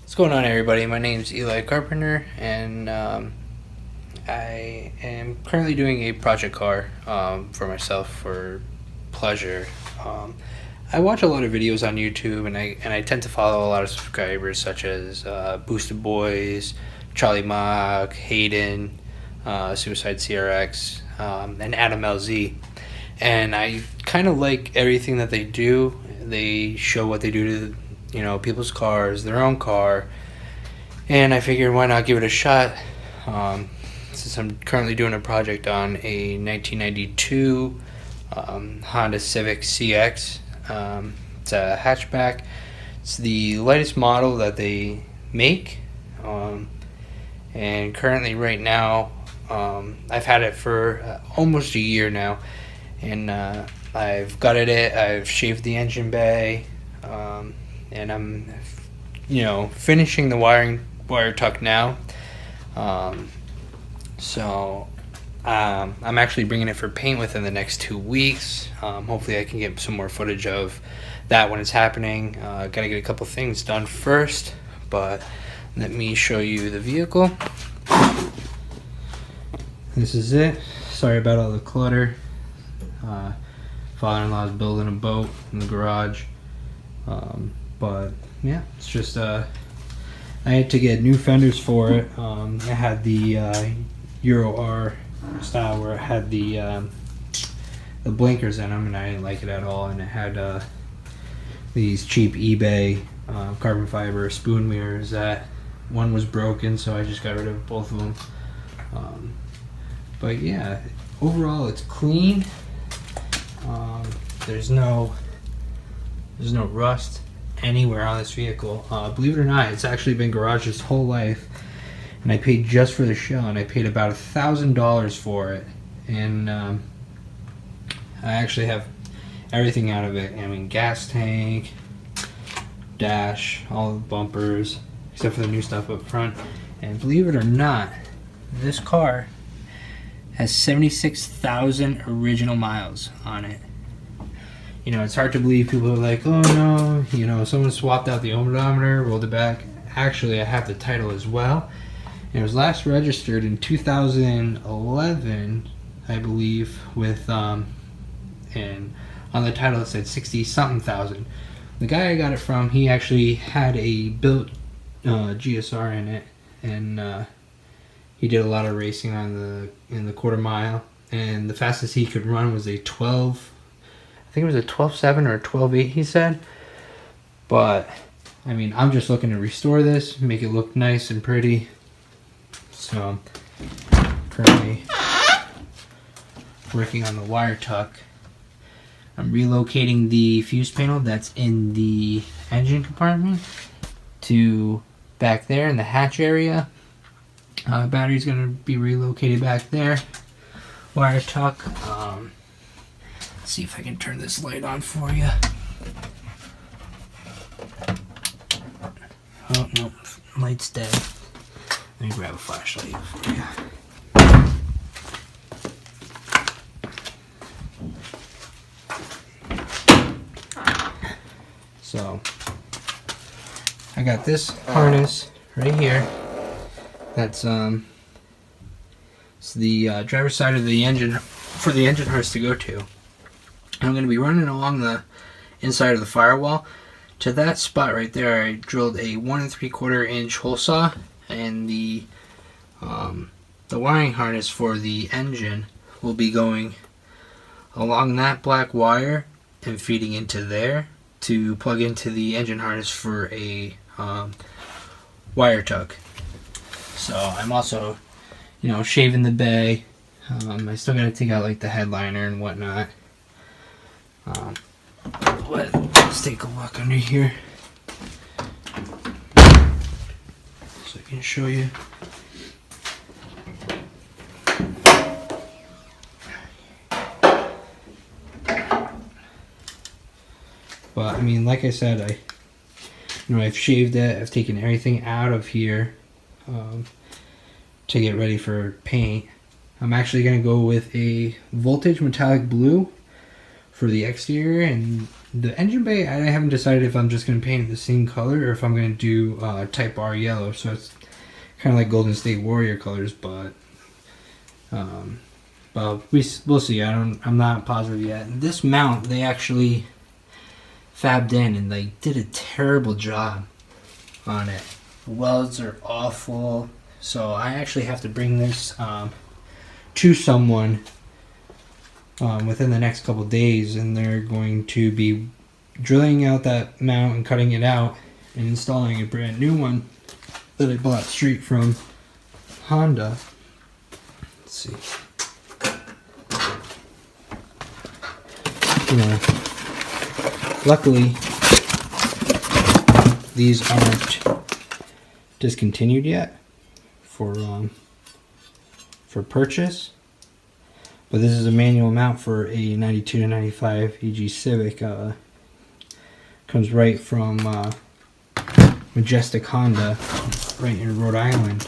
What's going on, everybody? My name's Eli Carpenter, and I am currently doing a project car for myself for pleasure. Um, I watch a lot of videos on YouTube, and I tend to follow a lot of subscribers such as Boosted Boys, Charlie Mock, Hayden, Suicide CRX, and Adam LZ. And I kind of like everything that they do. They show what they do to people's cars, their own car, and I figured why not give it a shot. Since I'm currently doing a project on a 1992 Honda Civic CX. It's a hatchback. It's the lightest model that they make, and currently right now I've had it for almost a year now, and I've gutted it, I've shaved the engine bay, and I'm finishing the wire tuck now. So I'm actually bringing it for paint within the next 2 weeks. Hopefully I can get some more footage of that when it's happening. Gotta get a couple things done first, but let me show you the vehicle. This is it. Sorry about all the clutter. Father-in-law is building a boat in the garage. But yeah, it's just I had to get new fenders for it. I had the Euro R style where it had the blinkers in them, and I didn't like it at all. And it had these cheap eBay carbon fiber spoon mirrors that one was broken, so I just got rid of both of them. But yeah, overall it's clean. There's no rust anywhere on this vehicle. Believe it or not, it's actually been garaged its whole life, and I paid just for the shell, and I paid about $1,000 for it, and I actually have everything out of it. I mean, gas tank, dash, all the bumpers except for the new stuff up front. And believe it or not, this car has 76,000 original miles on it. It's hard to believe. People are like, oh no, someone swapped out the odometer, rolled it back. Actually, I have the title as well. It was last registered in 2011, I believe, with, and on the title it said 60-something thousand. The guy I got it from, he actually had a built GSR in it, and he did a lot of racing in the quarter mile, and the fastest he could run was a 12. I think it was a 12.7 or a 12.8, he said. But I mean, I'm just looking to restore this, make it look nice and pretty. So I'm currently working on the wire tuck. I'm relocating the fuse panel that's in the engine compartment to back there in the hatch area. Battery's gonna be relocated back there. Wire tuck. Let's see if I can turn this light on for you. Oh no, light's dead. Let me grab a flashlight for you. So I got this harness right here. That's it's the driver's side of the engine for the engine harness to go to. I'm going to be running along the inside of the firewall. To that spot right there, I drilled a 1 3/4 inch hole saw, and the wiring harness for the engine will be going along that black wire and feeding into there to plug into the engine harness for a wire tuck. So I'm also, shaving the bay. I still got to take out like the headliner and whatnot. Let's take a look under here so I can show you. But I mean, like I said, I've shaved it. I've taken everything out of here to get ready for paint. I'm actually going to go with a voltage metallic blue for the exterior, and The engine bay, I haven't decided if I'm just going to paint it the same color or if I'm going to do Type R yellow. So it's kind of like Golden State Warrior colors, but we'll see. I'm not positive yet. This mount they actually fabbed in and they did a terrible job on it. The welds are awful, so I actually have to bring this to someone within the next couple days, and they're going to be drilling out that mount and cutting it out and installing a brand new one that I bought straight from Honda. Let's see. Luckily, these aren't discontinued yet for purchase. But this is a manual mount for a 92 to 95 EG Civic. Comes right from Majestic Honda, right in Rhode Island.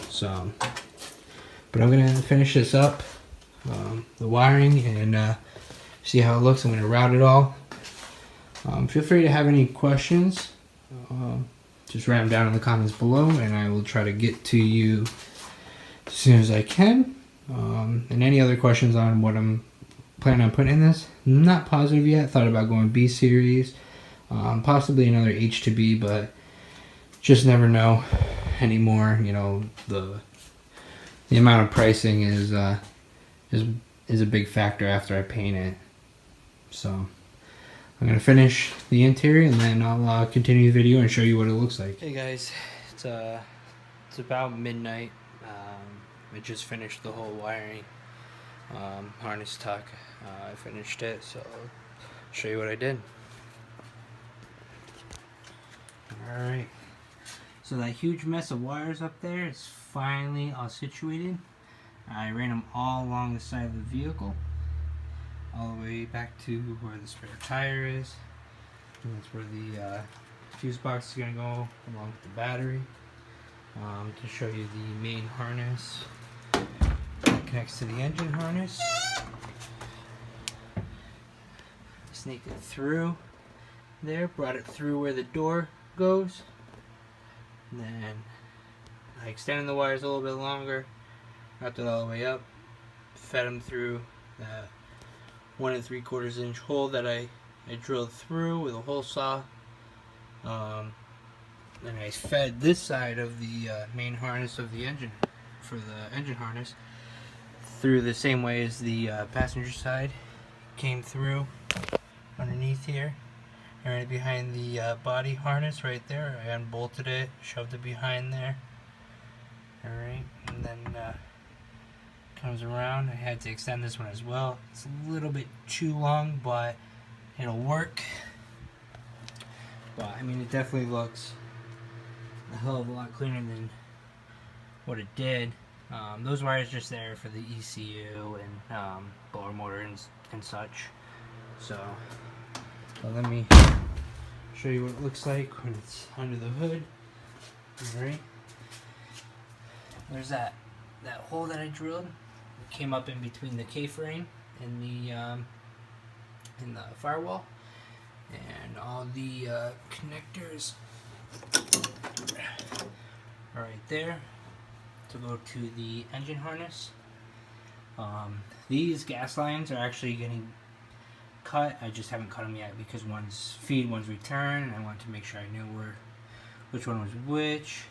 So, but I'm gonna finish this up, the wiring, and see how it looks. I'm gonna route it all. Feel free to have any questions. Just write them down in the comments below, and I will try to get to you as soon as I can. And any other questions on what I'm planning on putting in this? Not positive yet. Thought about going B series, possibly another H2B, but just never know anymore. You know, the amount of pricing is a big factor after I paint it. So I'm gonna finish the interior and then I'll continue the video and show you what it looks like. Hey guys, it's about midnight. I just finished the whole wiring, harness tuck. I finished it, so I'll show you what I did. Alright, so that huge mess of wires up there is finally all situated. I ran them all along the side of the vehicle, all the way back to where the spare tire is. And that's where the fuse box is going to go along with the battery. To show you the main harness that connects to the engine harness. Snaked it through there, brought it through where the door goes. And then I extended the wires a little bit longer, wrapped it all the way up, fed them through that 1 3/4 inch hole that I drilled through with a hole saw. Then I fed this side of the main harness of the engine, for the engine harness, through the same way as the passenger side. Came through underneath here, and right behind the body harness right there. I unbolted it, shoved it behind there. Alright, and then comes around. I had to extend this one as well. It's a little bit too long, but it'll work. But I mean, it definitely looks a hell of a lot cleaner than what it did. Those wires just there for the ECU and blower motor and such. So let me show you what it looks like when it's under the hood. Alright, there's that hole that I drilled. It came up in between the K-frame and the firewall, and all the connectors are right there to go to the engine harness. These gas lines are actually getting cut. I just haven't cut them yet because one's feed, one's return, and I wanted to make sure I knew which one was which.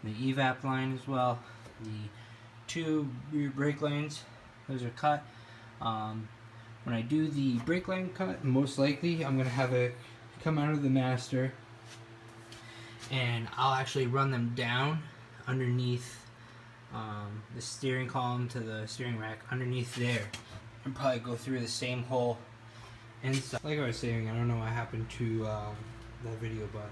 The evap line as well. The 2 rear brake lines, those are cut. When I do the brake line cut, most likely I'm going to have it come out of the master, and I'll actually run them down underneath the steering column to the steering rack underneath there, and probably go through the same hole inside. Like I was saying, I don't know what happened to that video, but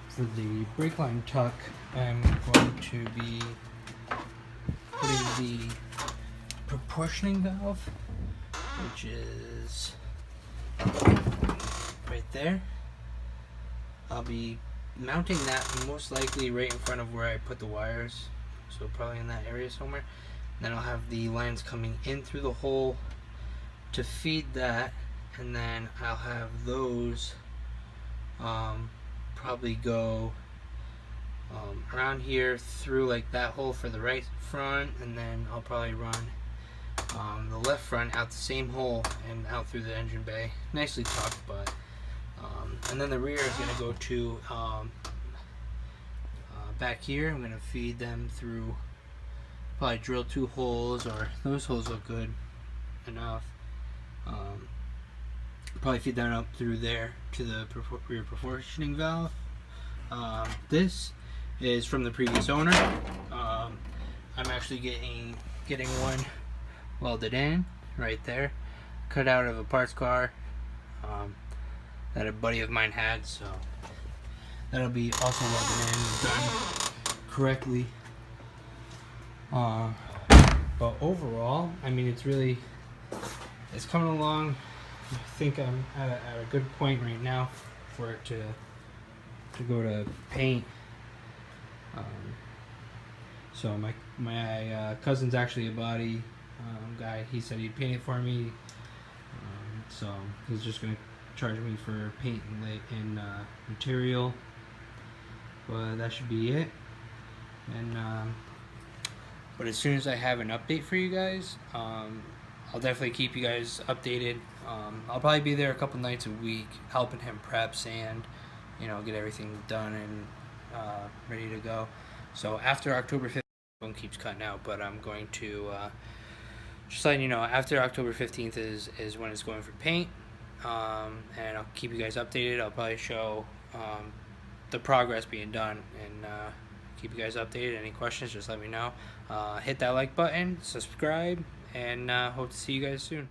for the brake line tuck, I'm going to be putting the proportioning valve, which is right there. I'll be mounting that most likely right in front of where I put the wires, so probably in that area somewhere. And then I'll have the lines coming in through the hole to feed that, and then I'll have those probably go around here through like that hole for the right front, and then I'll probably run the left front out the same hole and out through the engine bay. Nicely tucked, but and then the rear is going to go to back here. I'm going to feed them through, probably drill 2 holes, or those holes look good enough. Probably feed that up through there to the rear proportioning valve. This is from the previous owner. I'm actually getting one welded in right there, cut out of a parts car that a buddy of mine had, so that'll be also welded in and done correctly. But overall, I mean, it's coming along. I think I'm at a good point right now for it to go to paint. So my cousin's actually a body guy. He said he'd paint it for me. So he's just gonna charge me for paint and material. But that should be it. And but as soon as I have an update for you guys, I'll definitely keep you guys updated. I'll probably be there a couple nights a week helping him prep sand, get everything done and ready to go. So after October 15th, one keeps cutting out, but I'm going to just letting you know, after October 15th is when it's going for paint, and I'll keep you guys updated. I'll probably show the progress being done, and keep you guys updated. Any questions, just let me know. Hit that like button, subscribe, and hope to see you guys soon.